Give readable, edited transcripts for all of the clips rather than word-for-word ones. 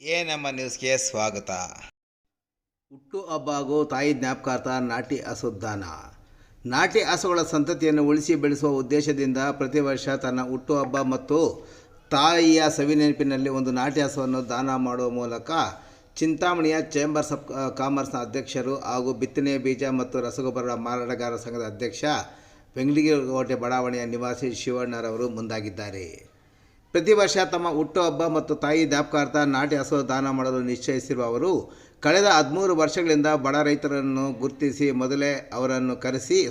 ನಮ್ಮ ನ್ಯೂಸ್ಗೆ ಸ್ವಾಗತ. ಹುಟ್ಟುಹಬ್ಬ ಹಾಗೂ ತಾಯಿ ಜ್ಞಾಪಕಾರ್ಥ ನಾಟಿ ಹಸುದಾನ. ನಾಟಿ ಹಸುಗಳ ಸಂತತಿಯನ್ನು ಉಳಿಸಿ ಬೆಳೆಸುವ ಉದ್ದೇಶದಿಂದ ಪ್ರತಿ ವರ್ಷ ತನ್ನ ಹುಟ್ಟುಹಬ್ಬ ಮತ್ತು ತಾಯಿಯ ಸವಿನೆನಪಿನಲ್ಲಿ ಒಂದು ನಾಟಿ ಹಸುವನ್ನು ದಾನ ಮಾಡುವ ಮೂಲಕ ಚಿಂತಾಮಣಿಯ ಚೇಂಬರ್ಸ್ ಆಫ್ ಕಾಮರ್ಸ್ನ ಅಧ್ಯಕ್ಷರು ಹಾಗೂ ಬಿತ್ತನೆ ಬೀಜ ಮತ್ತು ರಸಗೊಬ್ಬರ ಮಾರಾಟಗಾರರ ಸಂಘದ ಅಧ್ಯಕ್ಷ ಬೆಂಗಳೂರು ಬಡಾವಣೆಯ ನಿವಾಸಿ ಶಿವಣ್ಣರವರು ಮುಂದಾಗಿದ್ದಾರೆ. ಪ್ರತಿ ವರ್ಷ ತಮ್ಮ ಹುಟ್ಟುಹಬ್ಬ ಮತ್ತು ತಾಯಿ ಜ್ಞಾಪಕಾರ್ಥ ನಾಟಿ ಹಸು ದಾನ ಮಾಡಲು ನಿಶ್ಚಯಿಸಿರುವ ಅವರು ಕಳೆದ 13 ವರ್ಷಗಳಿಂದ ಬಡ ರೈತರನ್ನು ಗುರುತಿಸಿ ಮೊದಲೇ ಅವರನ್ನು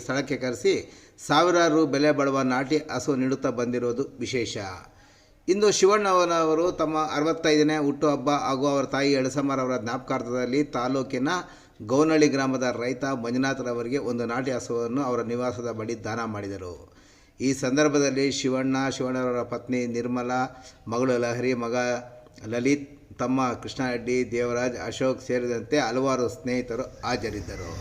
ಸ್ಥಳಕ್ಕೆ ಕರೆಸಿ ಸಾವಿರಾರು ರು ಬೆಲೆ ಬಾಳುವ ನಾಟಿ ಹಸು ನೀಡುತ್ತಾ ಬಂದಿರುವುದು ವಿಶೇಷ. ಇಂದು ಶಿವಣ್ಣನವರು ತಮ್ಮ 65ನೇ ಹುಟ್ಟುಹಬ್ಬ ಹಾಗೂ ಅವರ ತಾಯಿ ಎಳಸಮ್ಮರವರ ಜ್ಞಾಪಕಾರ್ಥದಲ್ಲಿ ತಾಲೂಕಿನ ಗೌನಹಳ್ಳಿ ಗ್ರಾಮದ ರೈತ ಮಂಜುನಾಥರವರಿಗೆ ಒಂದು ನಾಟಿ ಹಸುವನ್ನು ಅವರ ನಿವಾಸದ ಬಳಿ ದಾನ ಮಾಡಿದರು. ಈ ಸಂದರ್ಭದಲ್ಲಿ ಶಿವಣ್ಣರವರ ಪತ್ನಿ ನಿರ್ಮಲಾ, ಮಗಳು ಲಹರಿ, ಮಗ ಲಲಿತ್, ತಮ್ಮ ಕೃಷ್ಣರೆಡ್ಡಿ, ದೇವರಾಜ್, ಅಶೋಕ್ ಸೇರಿದಂತೆ ಹಲವಾರು ಸ್ನೇಹಿತರು ಹಾಜರಿದ್ದರು.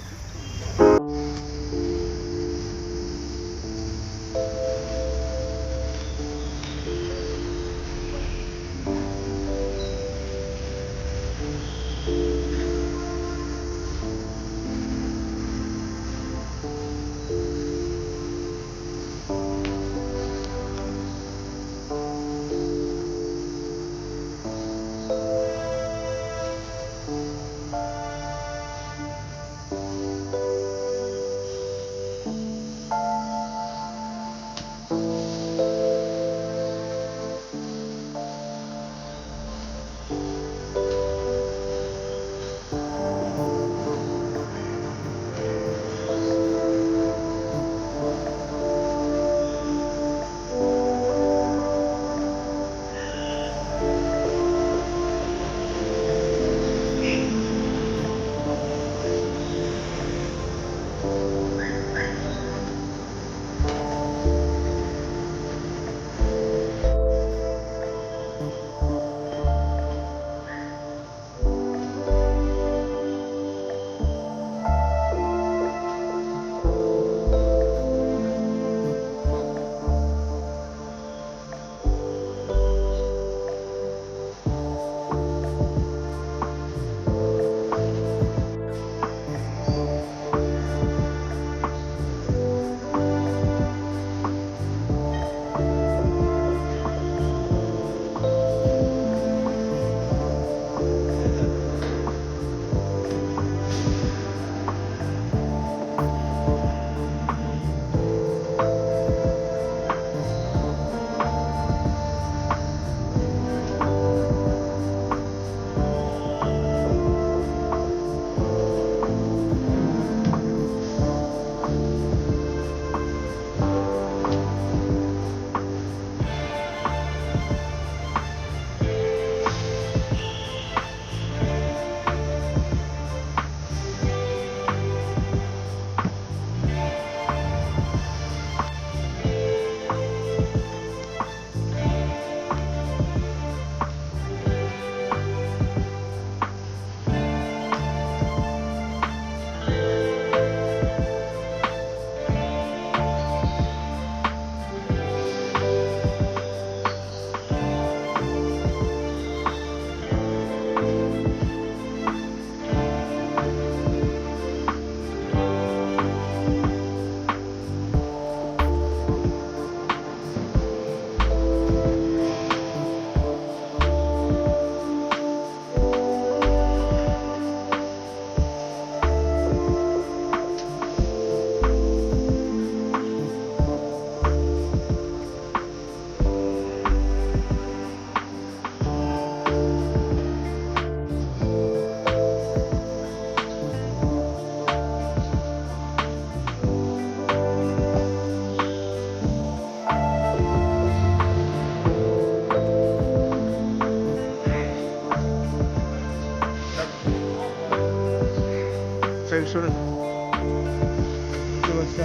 ಪ್ರತಿ ವರ್ಷ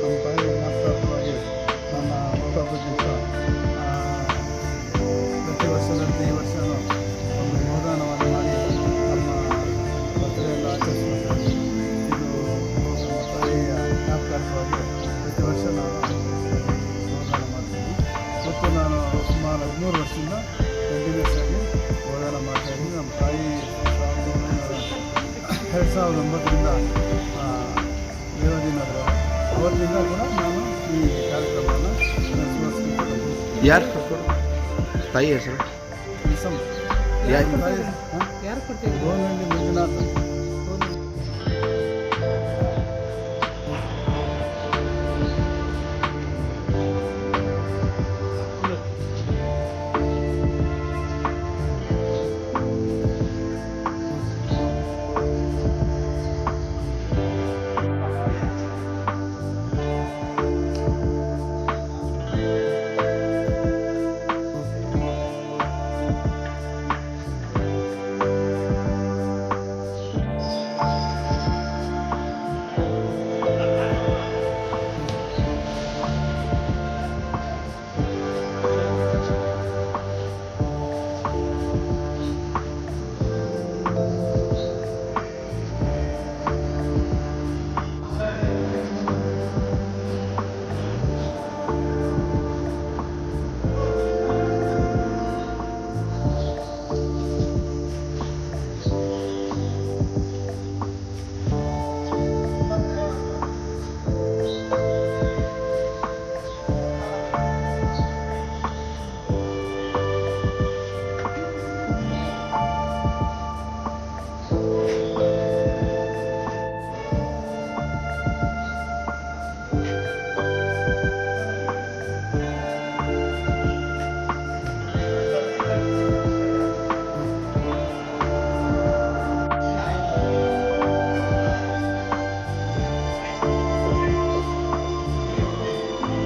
ನಮ್ಮ ತಾಯಿ ಜ್ಞಾಪಕಾರ್ಥವಾಗಿ ನನ್ನ ಹುಟ್ಟುಹಬ್ಬದ ದಿವಸ ಪ್ರತಿ ವರ್ಷದಂತೆ ಈ ವರ್ಷವೂ ಒಂದು ಯೋಗದಾನವನ್ನು ಮಾಡಿ ನಮ್ಮ ಬರ್ತ್ಡೇಯನ್ನು ಆಚರಿಸುತ್ತಾರೆ. ಇದು ನಮ್ಮ ತಾಯಿಯ ಜ್ಞಾಪಕಾರ್ಥವಾಗಿ ಪ್ರತಿ ವರ್ಷ ನಾನು ಯೋಗದಾನ ಮಾಡ್ತೀನಿ ಮತ್ತು ನಾನು ಸುಮಾರು 13 ವರ್ಷದಿಂದ ಕಂಟಿನ್ಯೂಸ್ ಆಗಿ ಯೋಗದಾನ ಮಾಡ್ತಾಯಿದ್ದೀನಿ. ನಮ್ಮ 1999ರಿಂದ ವಿರೋಧಿನಾದ್ರು ಅವತ್ತಿಂದ ಕೂಡ ನಾನು ಈ ಕಾರ್ಯಕ್ರಮವನ್ನು ನಡೆಸುವ ಯಾರು ತಾಯಿ ಹೆಸರು ಯಾರು ಕೊಡ್ತೀವಿ ಗೋವಿಂದ ಮಂಜುನಾಥ್.